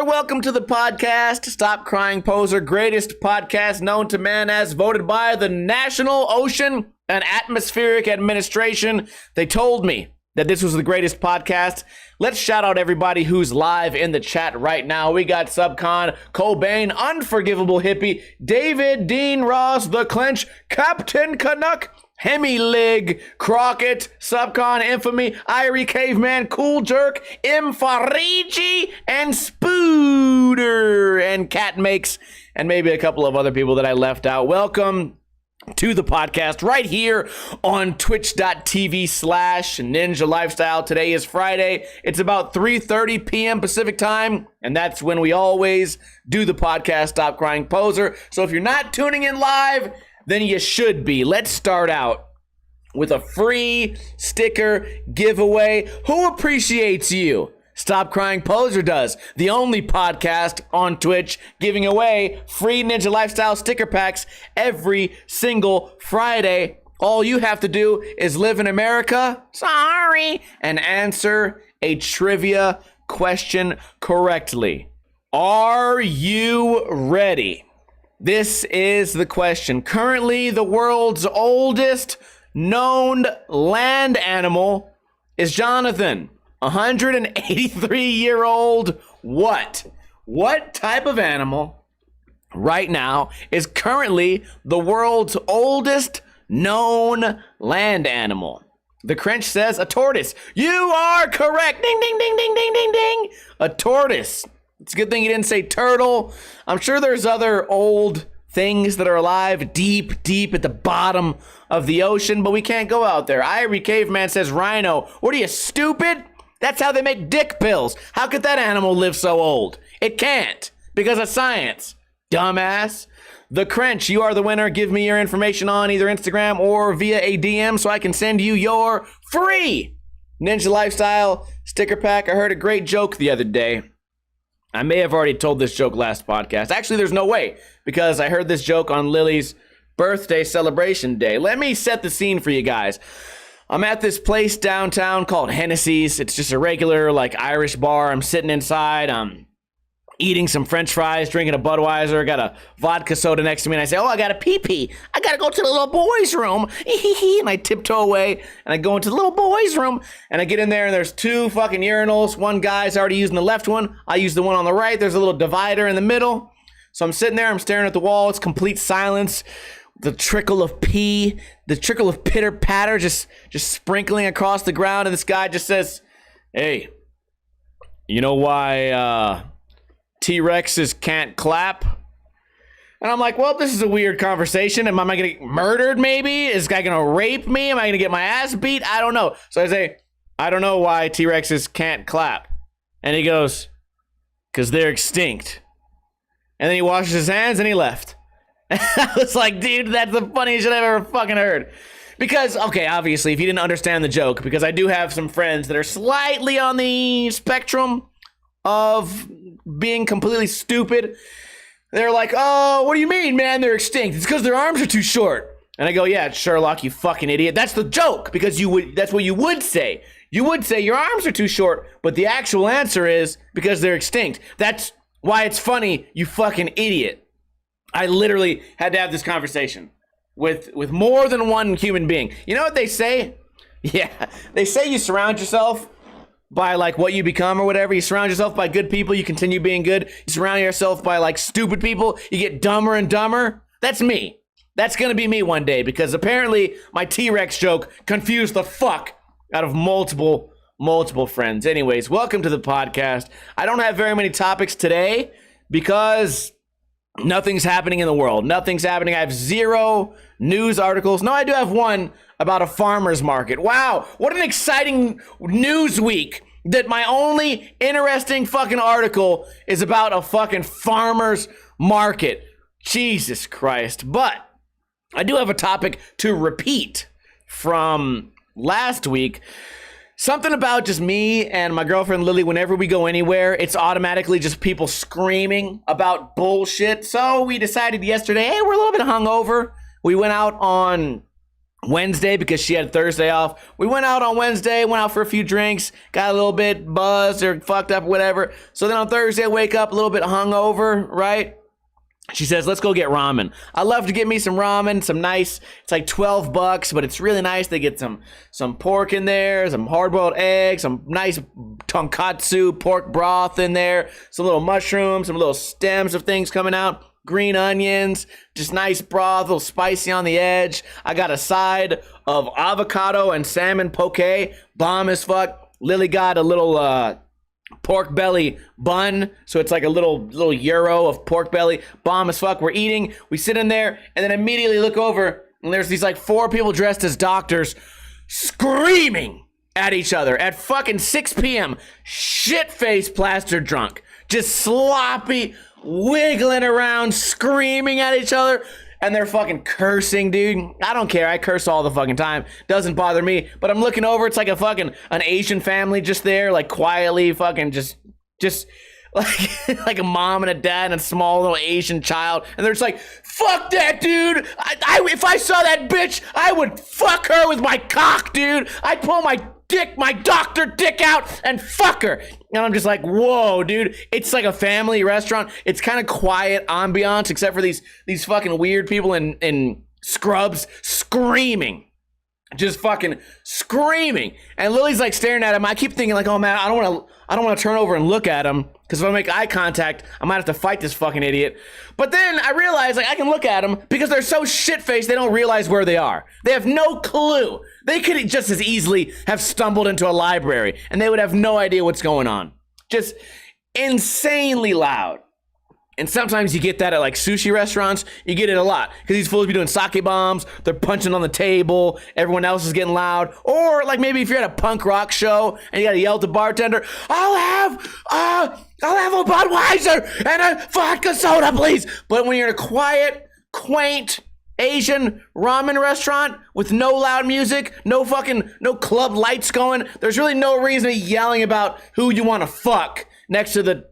Poser. Welcome to the podcast. Stop Crying Poser, greatest podcast known to man as voted by the National Ocean and Atmospheric Administration. They told me that this was the greatest podcast. Let's shout out everybody who's live in the chat right now. We got Subcon, Cobain, Unforgivable Hippie, David, Dean Ross, The Clench, Captain Canuck, Hemi-Lig, Crockett, Subcon, Infamy, Irie Caveman, Cool Jerk, M. Farigi, and Spooder, and Cat Makes, and maybe a couple of other people that I left out. Welcome to the podcast right here on twitch.tv/Ninja Lifestyle. Today is Friday. It's about 3:30 p.m. Pacific time, and that's when we always do the podcast, Stop Crying Poser. So if you're not tuning in live, then you should be. Let's start out with a free sticker giveaway. Who appreciates you? Stop Crying Poser does. The only podcast on Twitch giving away free Ninja Lifestyle sticker packs every single Friday. All you have to do is live in America, sorry, and answer a trivia question correctly. Are you ready? This is the question. Currently, the world's oldest known land animal is Jonathan. 183-year-old what? What type of animal right now is currently the world's oldest known land animal? The Crench says a tortoise. You are correct. Ding, ding, ding, ding, ding, ding, ding. A tortoise. It's a good thing you didn't say turtle. I'm sure there's other old things that are alive deep, deep at the bottom of the ocean, but we can't go out there. Irie Caveman says rhino. What are you, stupid? That's how they make dick pills. How could that animal live so old? It can't, because of science. Dumbass. The Crench, you are the winner. Give me your information on either Instagram or via a DM so I can send you your free Ninja Lifestyle sticker pack. I heard a great joke the other day. I may have already told this joke last podcast. Actually, there's no way, because I heard this joke on Lily's birthday celebration day. Let me set the scene for you guys. I'm at this place downtown called Hennessy's. It's just a regular, Irish bar. I'm sitting inside. I'm eating some French fries, drinking a Budweiser. Got a vodka soda next to me, and I say, I got a pee-pee. I got to go to the little boys' room. And I tiptoe away, and I go into the little boys' room, and I get in there, and there's two fucking urinals. One guy's already using the left one. I use the one on the right. There's a little divider in the middle. So I'm sitting there. I'm staring at the wall. It's complete silence. The trickle of pee, the trickle of pitter-patter just sprinkling across the ground, and this guy just says, hey, you know why T-Rexes can't clap? And I'm like, well, this is a weird conversation. Am I going to get murdered, maybe? Is this guy going to rape me? Am I going to get my ass beat? I don't know. So I say, I don't know why T-Rexes can't clap. And he goes, because they're extinct. And then he washes his hands and he left. I was like, dude, that's the funniest shit I've ever fucking heard. Because, okay, obviously, if you didn't understand the joke, because I do have some friends that are slightly on the spectrum of being completely stupid. They're like, oh, what do you mean, man? They're extinct. It's because their arms are too short. And I go, yeah, Sherlock, you fucking idiot. That's the joke, because that's what you would say. You would say your arms are too short, but the actual answer is because they're extinct. That's why it's funny, you fucking idiot. I literally had to have this conversation with more than one human being. You know what they say? Yeah, they say you surround yourself by what you become or whatever. You surround yourself by good people, you continue being good. You surround yourself by stupid people, you get dumber and dumber. That's me. That's gonna be me one day, because apparently my T-Rex joke confused the fuck out of multiple friends. Anyways, welcome to the podcast. I don't have very many topics today because nothing's happening in the world. Nothing's happening. I have zero news articles. No, I do have one about a farmer's market. Wow, what an exciting news week that my only interesting fucking article is about a fucking farmer's market. Jesus Christ. But I do have a topic to repeat from last week. Something about just me and my girlfriend Lily, whenever we go anywhere, it's automatically just people screaming about bullshit. So we decided yesterday, hey, we're a little bit hungover. We went out on Wednesday because she had Thursday off. We went out on Wednesday, went out for a few drinks, got a little bit buzzed or fucked up, whatever. So then on Thursday, I wake up a little bit hungover, right? She says, let's go get ramen. I love to get me some ramen, some nice, it's like $12, but it's really nice. They get some pork in there, some hard-boiled eggs, some nice tonkatsu pork broth in there, some little mushrooms, some little stems of things coming out, green onions, just nice broth, a little spicy on the edge. I got a side of avocado and salmon poke, bomb as fuck. Lily got a little pork belly bun, so it's like a little euro of pork belly, bomb as fuck. We're eating, we sit in there, and then immediately look over, and there's these like 4 people dressed as doctors screaming at each other at fucking 6 p.m. Shit-faced plastered drunk, just sloppy, wiggling around, screaming at each other. And they're fucking cursing, dude. I don't care. I curse all the fucking time. Doesn't bother me. But I'm looking over. It's like an Asian family just there, like quietly fucking just like a mom and a dad and a small little Asian child. And they're just like, fuck that, dude. If I saw that bitch, I would fuck her with my cock, dude. I'd pull my doctor dick out and fuck her. And I'm just like, whoa, dude. It's like a family restaurant. It's kind of quiet ambiance, except for these fucking weird people in scrubs screaming. Just fucking screaming. And Lily's like staring at him. I keep thinking like, oh man, I don't want to turn over and look at him, because if I make eye contact, I might have to fight this fucking idiot. But then I realize like I can look at him because they're so shit-faced they don't realize where they are. They have no clue. They could just as easily have stumbled into a library and they would have no idea what's going on. Just insanely loud. And sometimes you get that at like sushi restaurants. You get it a lot because these fools be doing sake bombs. They're punching on the table. Everyone else is getting loud. Or like maybe if you're at a punk rock show and you gotta yell at the bartender, I'll have a Budweiser and a vodka soda, please. But when you're in a quiet, quaint Asian ramen restaurant with no loud music, no club lights going, there's really no reason to be yelling about who you want to fuck next to the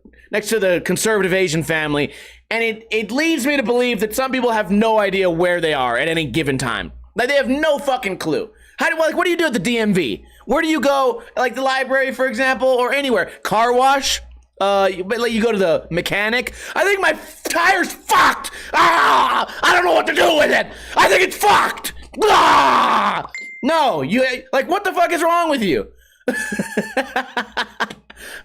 conservative Asian family. And it leads me to believe that some people have no idea where they are at any given time. Like they have no fucking clue. What do you do at the DMV? Where do you go? Like the library, for example, or anywhere? Car wash? You go to the mechanic. I think my tire's fucked. I don't know what to do with it. I think it's fucked. No, what the fuck is wrong with you?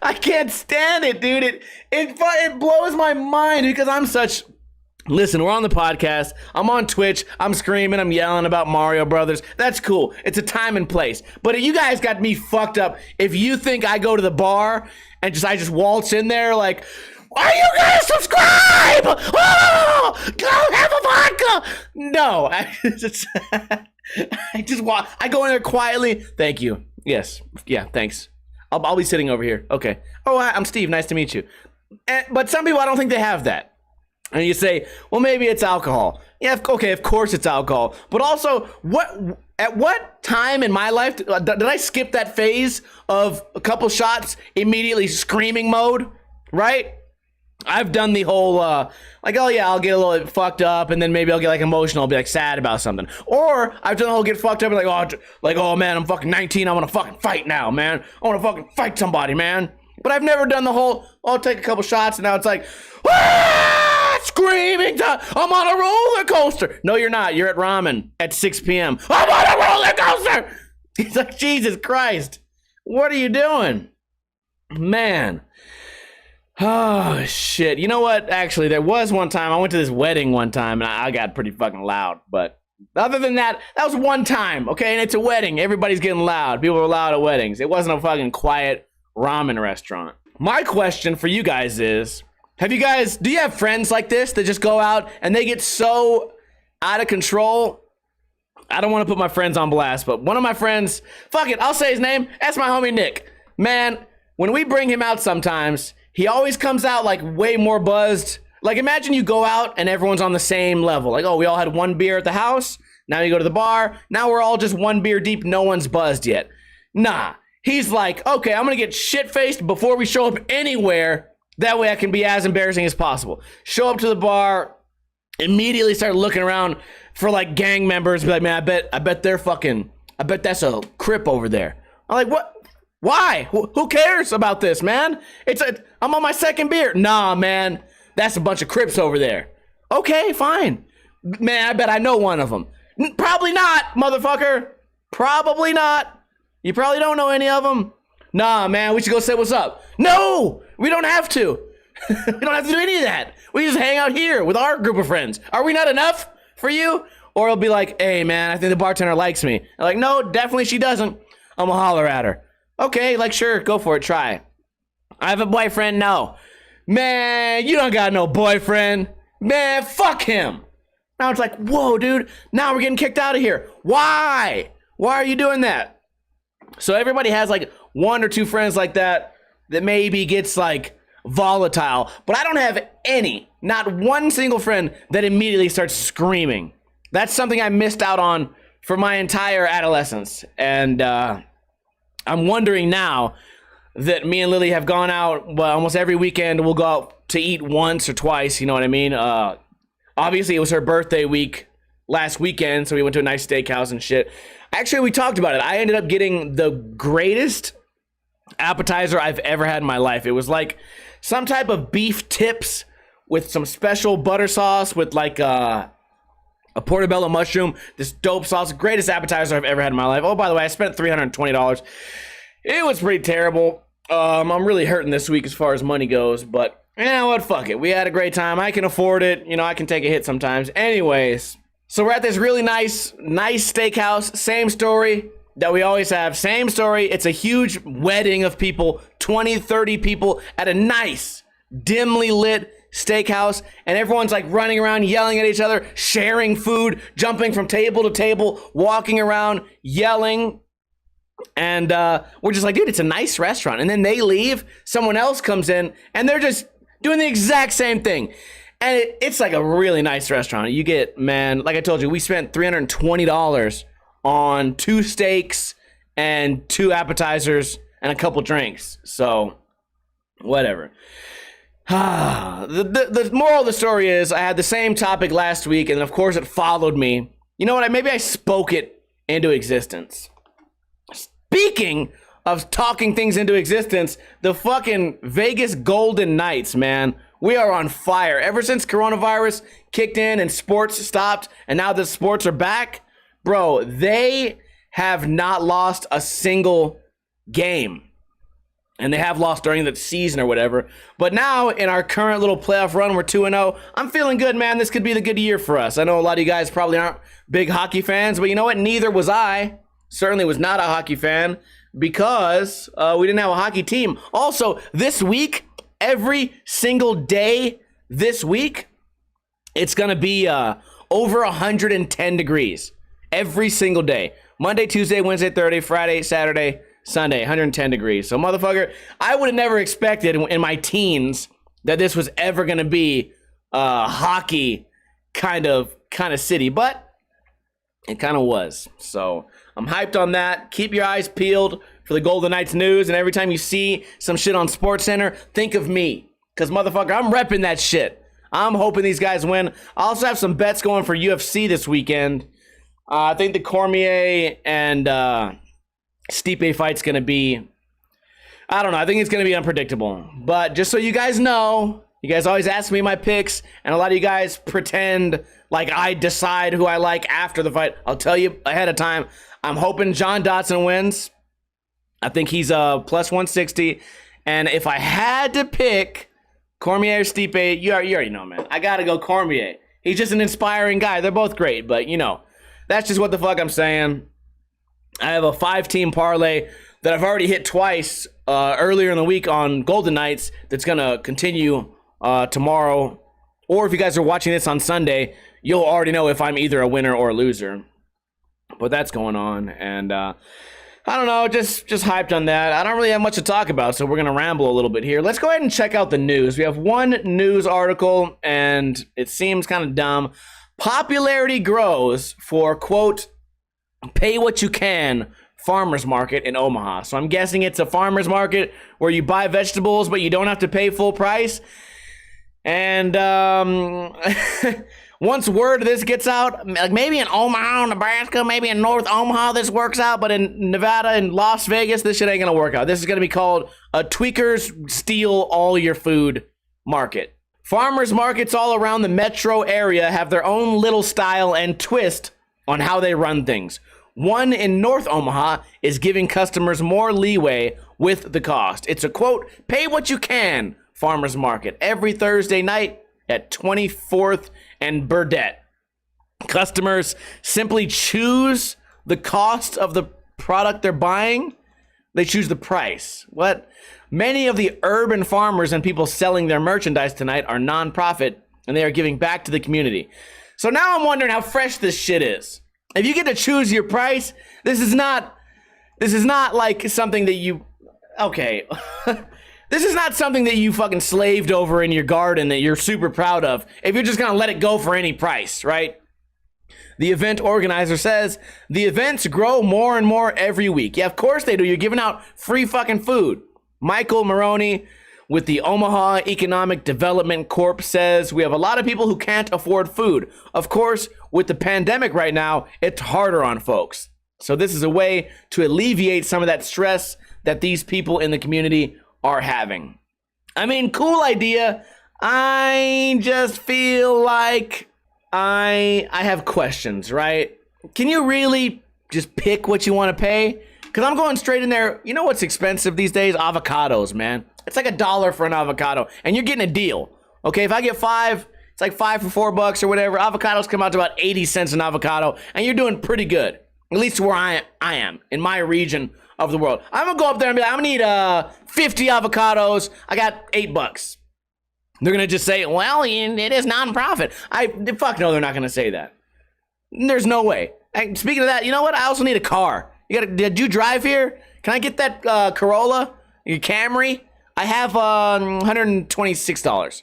I can't stand it, dude. It blows my mind because I'm such. Listen, we're on the podcast. I'm on Twitch. I'm screaming. I'm yelling about Mario Brothers. That's cool. It's a time and place. But you guys got me fucked up if you think I go to the bar and I just waltz in there like, are you gonna subscribe? Oh, go have a vodka. No, I go in there quietly. Thank you. Yes. Yeah, thanks. I'll be sitting over here. Okay. Oh, hi, I'm Steve. Nice to meet you. But some people, I don't think they have that. And you say, well, maybe it's alcohol. Yeah, okay, of course it's alcohol. But also, at what time in my life did I skip that phase of a couple shots, immediately screaming mode, right? I've done the whole, oh yeah, I'll get a little fucked up, and then maybe I'll get like emotional, I'll be like sad about something. Or I've done the whole get fucked up and oh man, I'm fucking 19, I want to fucking fight now, man. I want to fucking fight somebody, man. But I've never done the whole, I'll take a couple shots, and now it's like, screaming, I'm on a roller coaster. No, you're not. You're at ramen at 6 p.m. I'm on a roller coaster. He's like, Jesus Christ. What are you doing? Man. Oh, shit. You know what? Actually, there was one time, I went to this wedding one time, and I got pretty fucking loud. But other than that, that was one time, okay? And it's a wedding. Everybody's getting loud. People are loud at weddings. It wasn't a fucking quiet ramen restaurant. My question for you guys is, do you have friends like this that just go out and they get so out of control? I don't want to put my friends on blast, but one of my friends, fuck it, I'll say his name. That's my homie Nick. Man, when we bring him out sometimes, he always comes out like way more buzzed. Like imagine you go out and everyone's on the same level. Like, oh, we all had one beer at the house. Now you go to the bar. Now we're all just one beer deep. No one's buzzed yet. Nah, he's like, okay, I'm going to get shit-faced before we show up anywhere. That way I can be as embarrassing as possible. Show up to the bar, Immediately start looking around for like gang members. Be like, man, I bet that's a Crip over there. I'm like, what? Why? Who cares about this, man? I'm on my second beer. Nah, man, that's a bunch of Crips over there. Okay, fine. Man, I bet I know one of them. Probably not, motherfucker. Probably not. You probably don't know any of them. Nah, man, we should go say what's up. No, we don't have to. We don't have to do any of that. We just hang out here with our group of friends. Are we not enough for you? Or it'll be like, hey, man, I think the bartender likes me. I'm like, no, definitely she doesn't. I'm gonna holler at her. Okay, like, sure, go for it, try. I have a boyfriend? No. Man, you don't got no boyfriend. Man, fuck him. Now it's like, whoa, dude, now we're getting kicked out of here. Why? Why are you doing that? So everybody has like one or two friends like that maybe gets like volatile, but I don't have any, not one single friend that immediately starts screaming. That's something I missed out on for my entire adolescence. And I'm wondering now that me and Lily have gone out, well, almost every weekend. We'll go out to eat once or twice, you know what I mean? Obviously, it was her birthday week last weekend, so we went to a nice steakhouse and shit. Actually, we talked about it. I ended up getting the greatest appetizer I've ever had in my life. It was like some type of beef tips with some special butter sauce with like a portobello mushroom, this dope sauce. Greatest appetizer I've ever had in my life. Oh, by the way, I spent $320. It was pretty terrible. I'm really hurting this week as far as money goes, but you know what? Fuck it. We had a great time. I can afford it. You know, I can take a hit sometimes. Anyways, so we're at this really nice steakhouse. Same story that we always have. Same story. It's a huge wedding of people, 20, 30 people at a nice, dimly lit steakhouse, and everyone's like running around yelling at each other, sharing food, jumping from table to table, walking around yelling. And we're just like, dude, it's a nice restaurant. And then they leave, someone else comes in, and they're just doing the exact same thing. And it's like a really nice restaurant. You get, man, like I told you, we spent $320 on 2 steaks and 2 appetizers and a couple drinks. So whatever. The moral of the story is I had the same topic last week, and of course it followed me. You know what? Maybe I spoke it into existence. Speaking of talking things into existence, the fucking Vegas Golden Knights, man, we are on fire. Ever since coronavirus kicked in and sports stopped, and now the sports are back, bro, they have not lost a single game. And they have lost during the season or whatever. But now, in our current little playoff run, we're 2-0. I'm feeling good, man. This could be the good year for us. I know a lot of you guys probably aren't big hockey fans, but you know what? Neither was I. Certainly was not a hockey fan because we didn't have a hockey team. Also, this week, every single day this week, it's going to be over 110 degrees. Every single day. Monday, Tuesday, Wednesday, Thursday, Friday, Saturday, Sunday, 110 degrees. So, motherfucker, I would have never expected in my teens that this was ever going to be a hockey kind of city, but it kind of was. So, I'm hyped on that. Keep your eyes peeled for the Golden Knights news, and every time you see some shit on SportsCenter, think of me. Because, motherfucker, I'm repping that shit. I'm hoping these guys win. I also have some bets going for UFC this weekend. I think the Cormier and Stipe fight's going to be, I don't know, I think it's going to be unpredictable. But just so you guys know, you guys always ask me my picks, and a lot of you guys pretend like I decide who I like after the fight. I'll tell you ahead of time, I'm hoping John Dotson wins. I think he's plus 160. And if I had to pick Cormier or Stipe, you already know, man. I got to go Cormier. He's just an inspiring guy. They're both great, but, you know, that's just what the fuck I'm saying. I have a 5-team parlay that I've already hit twice earlier in the week on Golden Knights that's going to continue tomorrow. Or if you guys are watching this on Sunday, you'll already know if I'm either a winner or a loser. But that's going on. And I don't know, just hyped on that. I don't really have much to talk about, so we're going to ramble a little bit here. Let's go ahead and check out the news. We have one news article, and it seems kind of dumb. Popularity grows for, quote, pay what you can farmer's market in Omaha. So I'm guessing it's a farmer's market where you buy vegetables, but you don't have to pay full price. And Once word of this gets out, like maybe in Omaha, Nebraska, maybe in North Omaha, this works out, but in Nevada and Las Vegas, this shit ain't gonna work out. This is gonna be called a tweakers steal all your food market. Farmers markets all around the metro area have their own little style and twist on how they run things. One in North Omaha is giving customers more leeway with the cost. It's a quote, pay what you can farmers market every Thursday night at 24th and Burdette. Customers simply choose the cost of the product they're buying. They choose the price. What? Many of the urban farmers and people selling their merchandise tonight are nonprofit, and they are giving back to the community. So now I'm wondering how fresh this shit is. If you get to choose your price, this is not like something that you, okay. This is not something that you fucking slaved over in your garden that you're super proud of if you're just gonna let it go for any price, right? The event organizer says the events grow more and more every week. Yeah, of course they do. You're giving out free fucking food. Michael Maroney with the Omaha Economic Development Corp says we have a lot of people who can't afford food. Of course, with the pandemic right now, it's harder on folks. So this is a way to alleviate some of that stress that these people in the community are having. I mean, cool idea. I just feel like I have questions, right? Can you really just pick what you want to pay? Because I'm going straight in there. You know what's expensive these days? Avocados, man. It's like $1 for an avocado, and you're getting a deal. Okay, if I get 5, it's like 5 for $4 or whatever. Avocados come out to about 80 cents an avocado, and you're doing pretty good. At least where I am, in my region of the world. I'm gonna go up there and be like, I'm gonna need 50 avocados. I got $8. They're gonna just say, well, it is non-profit. Fuck no, they're not gonna say that. There's no way. Speaking of that, you know what? I also need a car. Did you drive here? Can I get that Corolla? Your Camry? I have $126.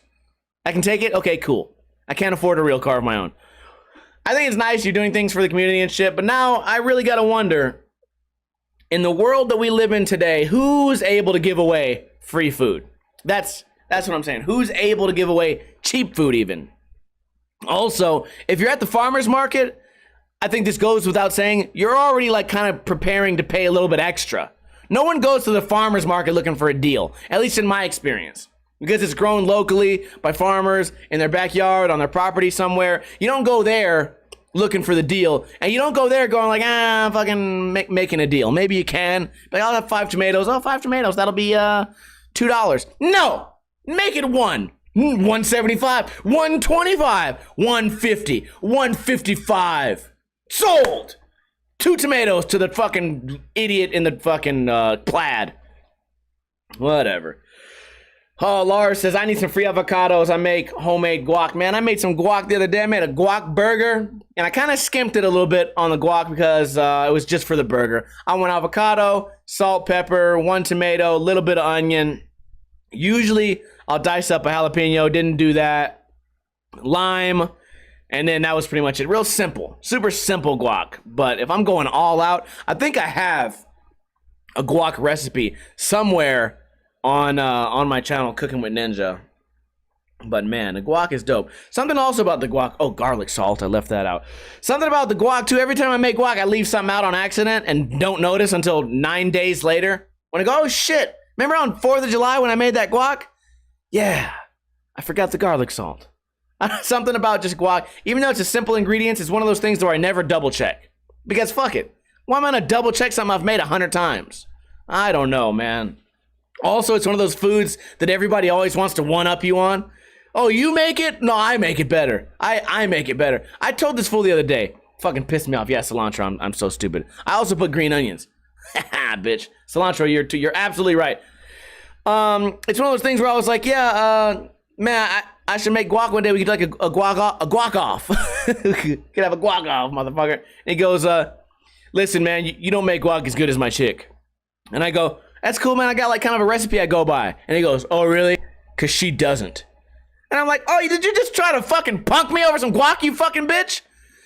I can take it? Okay, cool. I can't afford a real car of my own. I think it's nice you're doing things for the community and shit, but now I really gotta wonder, in the world that we live in today, who's able to give away free food? That's what I'm saying. Who's able to give away cheap food even? Also, if you're at the farmer's market, I think this goes without saying, you're already like kind of preparing to pay a little bit extra. No one goes to the farmer's market looking for a deal, at least in my experience. Because it's grown locally by farmers in their backyard, on their property somewhere. You don't go there looking for the deal. And you don't go there going like, I'm fucking making a deal. Maybe you can. But I'll have 5 tomatoes. Oh, 5 tomatoes. That'll be $2. No! Make it 1. 175, 125, 150, 155. Sold! 2 tomatoes to the fucking idiot in the fucking plaid. Whatever. Oh, Lars says, I need some free avocados. I make homemade guac. Man, I made some guac the other day. I made a guac burger, and I kind of skimped it a little bit on the guac because it was just for the burger. I went avocado, salt, pepper, 1 tomato, a little bit of onion. Usually, I'll dice up a jalapeno. Didn't do that. Lime. And then that was pretty much it. Real simple. Super simple guac. But if I'm going all out, I think I have a guac recipe somewhere on my channel, Cooking with Ninja. But man, the guac is dope. Something also about the guac. Oh, garlic salt. I left that out. Something about the guac too. Every time I make guac, I leave something out on accident and don't notice until 9 days later. When I go, oh shit. Remember on 4th of July when I made that guac? Yeah, I forgot the garlic salt. Something about just guac, even though it's a simple ingredients, it's one of those things where I never double check. Because fuck it. Why am I gonna double check something I've made 100 times? I don't know, man. Also, it's one of those foods that everybody always wants to one-up you on. Oh, you make it? No, I make it better. I make it better. I told this fool the other day. Fucking pissed me off. Yeah, cilantro. I'm so stupid. I also put green onions. Haha, bitch. Cilantro, you're absolutely right. It's one of those things where I was like, yeah, man, I should make guac one day. We could like a guac off. Could have a guac off, motherfucker. And he goes, listen, man, you don't make guac as good as my chick. And I go, that's cool, man. I got like kind of a recipe I go by. And he goes, oh, really? Because she doesn't. And I'm like, oh, did you just try to fucking punk me over some guac, you fucking bitch?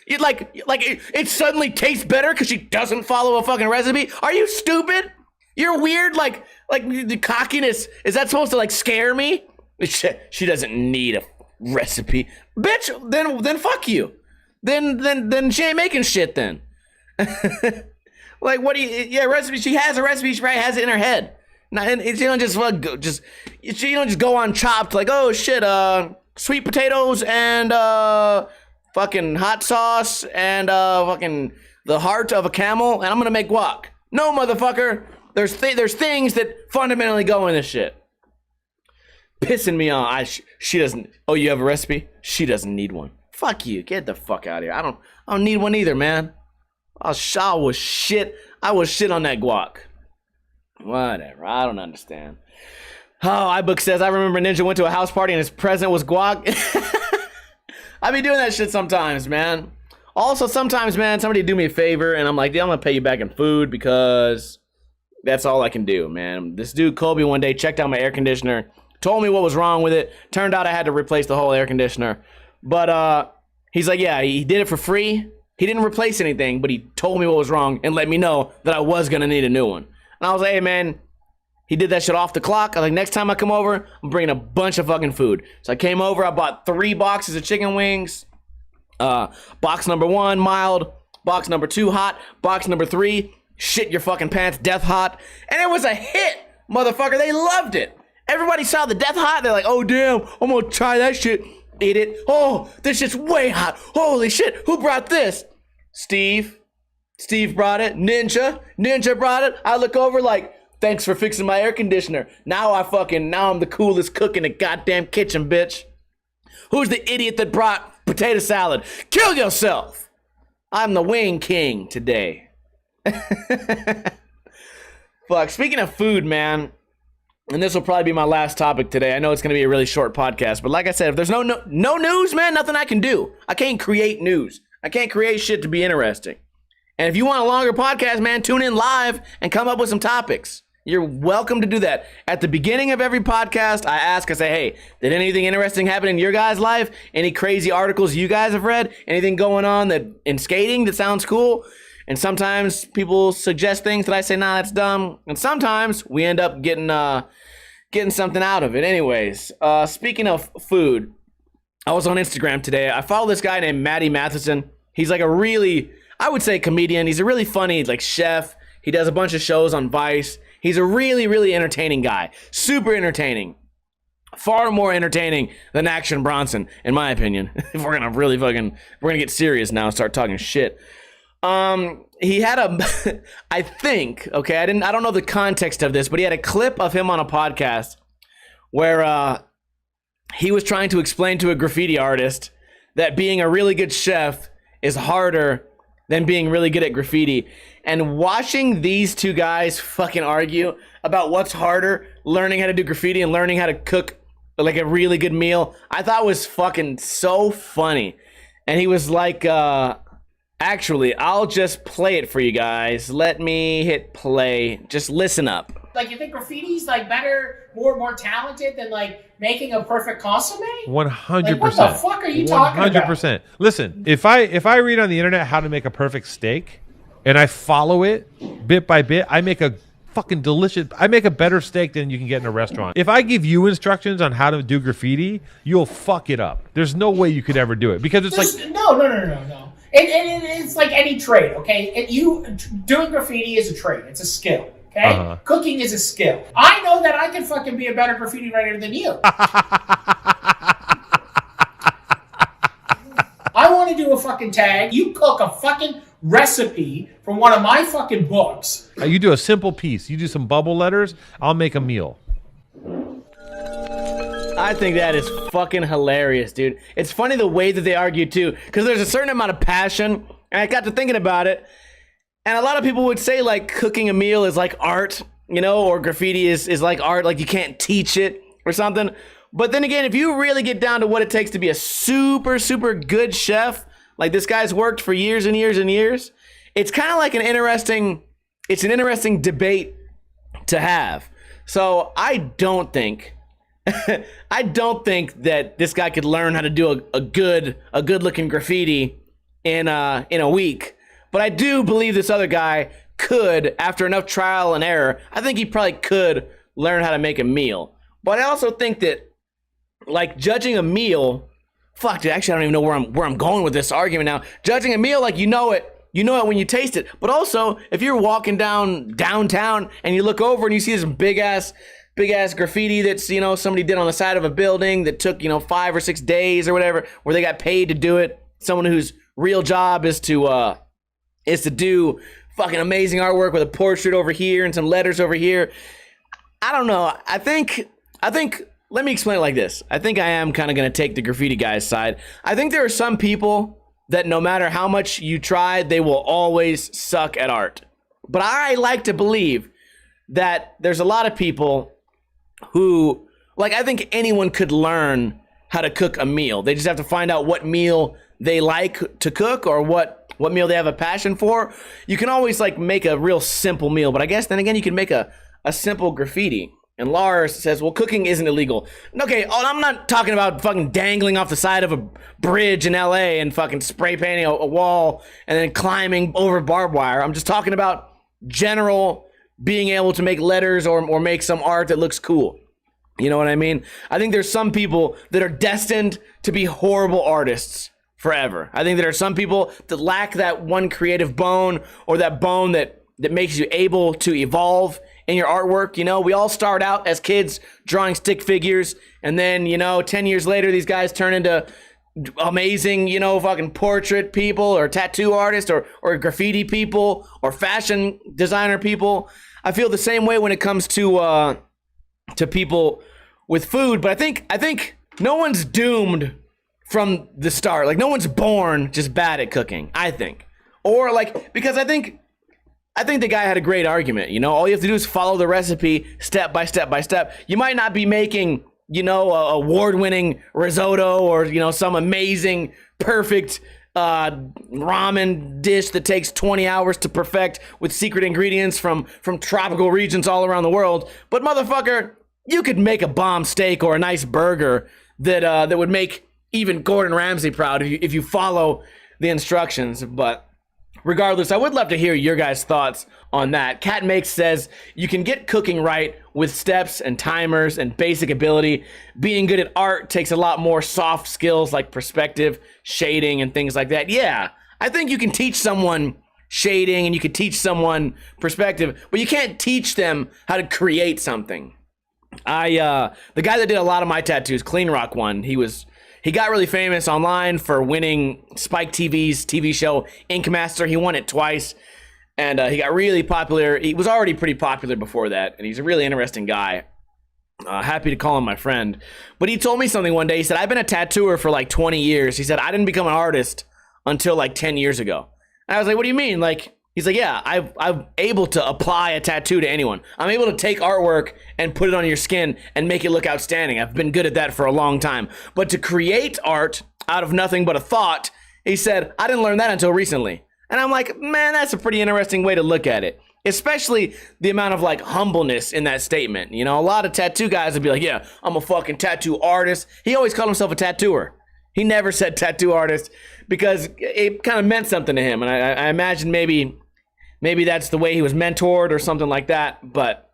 You like it suddenly tastes better because she doesn't follow a fucking recipe? Are you stupid? You're weird. Like the cockiness, is that supposed to like scare me? She doesn't need recipe. Bitch, then fuck you. Then she ain't making shit then. Like, what do you, yeah, recipe, she has a recipe, she probably has it in her head. And she don't just go on Chopped like, oh shit, sweet potatoes and fucking hot sauce and fucking the heart of a camel, and I'm gonna make guac. No, motherfucker. There's things that fundamentally go in this shit. Pissing me off. She doesn't. Oh, you have a recipe? She doesn't need one. Fuck you. Get the fuck out of here. I don't need one either, man. I was shit on that guac. Whatever. I don't understand. Oh, iBook says, I remember Ninja went to a house party and his present was guac. I be doing that shit sometimes, man. Also, sometimes, man, somebody do me a favor and I'm like, yeah, I'm gonna pay you back in food because that's all I can do, man. This dude, Kobe, one day checked out my air conditioner, told me what was wrong with it. Turned out I had to replace the whole air conditioner. But he's like, yeah, he did it for free. He didn't replace anything, but he told me what was wrong and let me know that I was gonna need a new one. And I was like, hey, man, he did that shit off the clock. I was like, next time I come over, I'm bringing a bunch of fucking food. So I came over, I bought 3 boxes of chicken wings. Box number 1, mild. Box number 2, hot. Box number 3, shit your fucking pants, death hot. And it was a hit, motherfucker. They loved it. Everybody saw the death hot. They're like, oh, damn, I'm gonna try that shit. Eat it. Oh, this shit's way hot. Holy shit, who brought this? Steve brought it. Ninja brought it. I look over like, thanks for fixing my air conditioner. Now I'm the coolest cook in the goddamn kitchen, bitch. Who's the idiot that brought potato salad? Kill yourself. I'm the wing king today. Fuck, speaking of food, man, and this will probably be my last topic today. I know it's going to be a really short podcast, but like I said, if there's no news, man, nothing I can do. I can't create news. I can't create shit to be interesting. And if you want a longer podcast, man, tune in live and come up with some topics. You're welcome to do that. At the beginning of every podcast, I say, hey, did anything interesting happen in your guys' life? Any crazy articles you guys have read? Anything going on in skating that sounds cool? And sometimes people suggest things that I say, nah, that's dumb. And sometimes we end up getting something out of it. Anyways, speaking of food, I was on Instagram today. I follow this guy named Matty Matheson. He's like a really, I would say, comedian. He's a really funny like chef. He does a bunch of shows on Vice. He's a really, really entertaining guy. Super entertaining. Far more entertaining than Action Bronson, in my opinion. If we're gonna get serious now and start talking shit. He had I think, okay, I don't know the context of this, but he had a clip of him on a podcast where he was trying to explain to a graffiti artist that being a really good chef is harder than being really good at graffiti. And watching these two guys fucking argue about what's harder, learning how to do graffiti and learning how to cook like a really good meal, I thought was fucking so funny. And he was like, actually, I'll just play it for you guys. Let me hit play. Just listen up. Like, you think graffiti's like better, more talented than like making a perfect consomme? 100%. Like, what the fuck are you talking about? 100%. Listen, if I read on the internet how to make a perfect steak and I follow it bit by bit, I make a better steak than you can get in a restaurant. If I give you instructions on how to do graffiti, you'll fuck it up. There's no way you could ever do it because it's like no. It's like any trade, okay? Doing graffiti is a trade. It's a skill, okay? Uh-huh. Cooking is a skill. I know that I can fucking be a better graffiti writer than you. I want to do a fucking tag. You cook a fucking recipe from one of my fucking books. You do a simple piece. You do some bubble letters. I'll make a meal. I think that is fucking hilarious, dude. It's funny the way that they argue, too, because there's a certain amount of passion, and I got to thinking about it, and a lot of people would say, like, cooking a meal is like art, you know, or graffiti is like art, like you can't teach it or something. But then again, if you really get down to what it takes to be a super, super good chef, like this guy's worked for years and years and years, it's kind of like an interesting debate to have. So I don't think that this guy could learn how to do a good looking graffiti in a week. But I do believe this other guy could, after enough trial and error, I think he probably could learn how to make a meal. But I also think that, like, judging a meal fuck, dude, actually, I don't even know where I'm going with this argument now. Judging a meal like you know it when you taste it. But also, if you're walking downtown and you look over and you see this big ass graffiti that's, you know, somebody did on the side of a building that took, you know, 5 or 6 days or whatever, where they got paid to do it. Someone whose real job is to do fucking amazing artwork with a portrait over here and some letters over here. I don't know. I think, let me explain it like this. I think I am kind of going to take the graffiti guy's side. I think there are some people that no matter how much you try, they will always suck at art. But I like to believe that there's a lot of people who, like, I think anyone could learn how to cook a meal. They just have to find out what meal they like to cook or what meal they have a passion for. You can always, like, make a real simple meal, but I guess then again, you can make a simple graffiti. And Lars says, well, cooking isn't illegal. Okay, I'm not talking about fucking dangling off the side of a bridge in LA and fucking spray painting a wall and then climbing over barbed wire. I'm just talking about general being able to make letters or make some art that looks cool. You know what I mean? I think there's some people that are destined to be horrible artists forever. I think there are some people that lack that one creative bone or that bone that makes you able to evolve in your artwork. You know, we all start out as kids drawing stick figures, and then, you know, 10 years later, these guys turn into amazing, you know, fucking portrait people or tattoo artists or graffiti people or fashion designer people. I feel the same way when it comes to people with food, but I think no one's doomed from the start. Like, no one's born just bad at cooking, I think. Or, like, because I think the guy had a great argument. You know, all you have to do is follow the recipe step by step by step. You might not be making, you know, a award-winning risotto or, you know, some amazing, perfect ramen dish that takes 20 hours to perfect with secret ingredients from tropical regions all around the world. But motherfucker, you could make a bomb steak or a nice burger that would make even Gordon Ramsay proud if you follow the instructions. But regardless, I would love to hear your guys' thoughts on that. Cat Makes says, you can get cooking right with steps and timers and basic ability. Being good at art takes a lot more soft skills like perspective, shading, and things like that. Yeah, I think you can teach someone shading and you can teach someone perspective, but you can't teach them how to create something. The guy that did a lot of my tattoos, Clean Rock one, he got really famous online for winning Spike TV's TV show Ink Master. He won it twice, and he got really popular. He was already pretty popular before that, and he's a really interesting guy. Happy to call him my friend. But he told me something one day. He said, I've been a tattooer for like 20 years. He said, I didn't become an artist until like 10 years ago. And I was like, what do you mean? Like, he's like, yeah, I'm able to apply a tattoo to anyone. I'm able to take artwork and put it on your skin and make it look outstanding. I've been good at that for a long time. But to create art out of nothing but a thought, he said, I didn't learn that until recently. And I'm like, man, that's a pretty interesting way to look at it. Especially the amount of like humbleness in that statement. You know, a lot of tattoo guys would be like, yeah, I'm a fucking tattoo artist. He always called himself a tattooer. He never said tattoo artist because it kind of meant something to him. And I imagine maybe that's the way he was mentored or something like that. But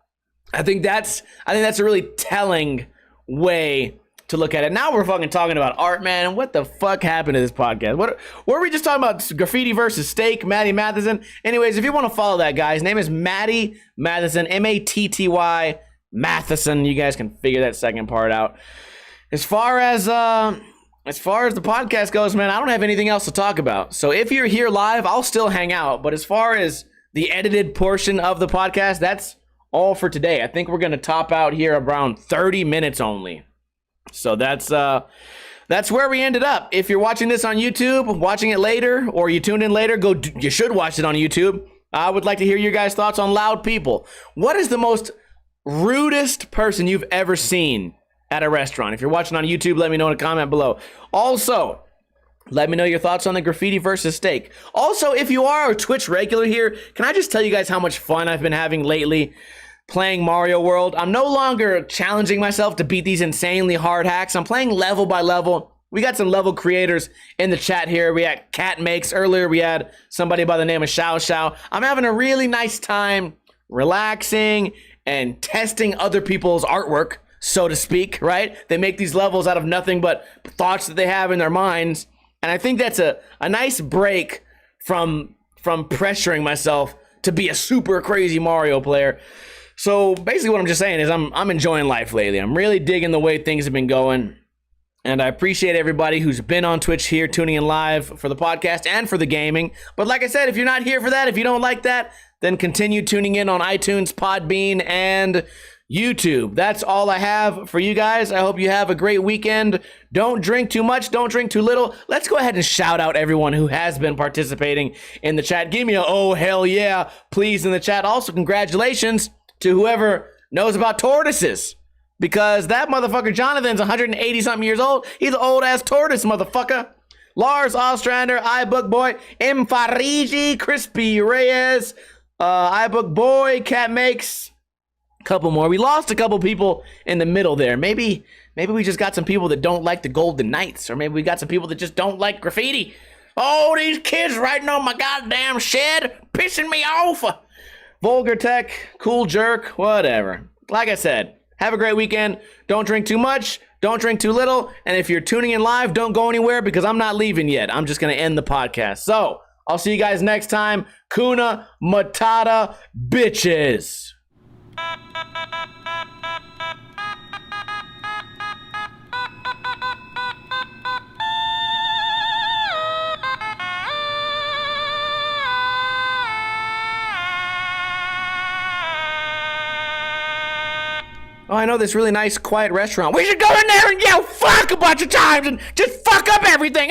I think that's a really telling way to look at it. Now we're fucking talking about art, man. What the fuck happened to this podcast? What were we just talking about? Graffiti versus steak, Matty Matheson. Anyways, if you want to follow that guy, his name is Matty Matheson, Matty Matheson. You guys can figure that second part out. As far as the podcast goes, man, I don't have anything else to talk about. So if you're here live, I'll still hang out. But as far as the edited portion of the podcast, that's all for today. I think we're going to top out here around 30 minutes only. So that's where we ended up. If you're watching this on YouTube, watching it later, or you tuned in later, you should watch it on YouTube. I would like to hear your guys' thoughts on loud people. What is the most rudest person you've ever seen at a restaurant? If you're watching on YouTube, let me know in a comment below. Also, let me know your thoughts on the graffiti versus steak. Also, if you are a Twitch regular here, can I just tell you guys how much fun I've been having lately playing Mario World? I'm no longer challenging myself to beat these insanely hard hacks. I'm playing level by level. We got some level creators in the chat here. We had Cat Makes. Earlier, we had somebody by the name of Xiao Xiao. I'm having a really nice time relaxing and testing other people's artwork. so to speak, right? They make these levels out of nothing but thoughts that they have in their minds. And I think that's a nice break from pressuring myself to be a super crazy Mario player. So basically what I'm just saying is I'm enjoying life lately. I'm really digging the way things have been going. And I appreciate everybody who's been on Twitch here, tuning in live for the podcast and for the gaming. But like I said, if you're not here for that, if you don't like that, then continue tuning in on iTunes, Podbean, and YouTube. That's all I have for you guys. I hope you have a great weekend. Don't drink too much. Don't drink too little. Let's go ahead and shout out everyone who has been participating in the chat. Give me a oh, hell yeah, please in the chat. Also, congratulations to whoever knows about tortoises. Because that motherfucker Jonathan's 180-something years old. He's an old-ass tortoise, motherfucker. Lars Ostrander, iBook Boy, M. Farigi, Crispy Reyes, iBook Boy, Cat Makes, a couple more. We lost a couple people in the middle there. Maybe we just got some people that don't like the Golden Knights, or maybe we got some people that just don't like graffiti. Oh, these kids writing on my goddamn shed, pissing me off. Vulgar Tech, Cool Jerk, whatever. Like I said, have a great weekend. Don't drink too much. Don't drink too little. And if you're tuning in live, don't go anywhere because I'm not leaving yet. I'm just going to end the podcast. So I'll see you guys next time. Kuna Matata, bitches. Oh, I know this really nice, quiet restaurant. We should go in there and yell fuck a bunch of times and just fuck up everything.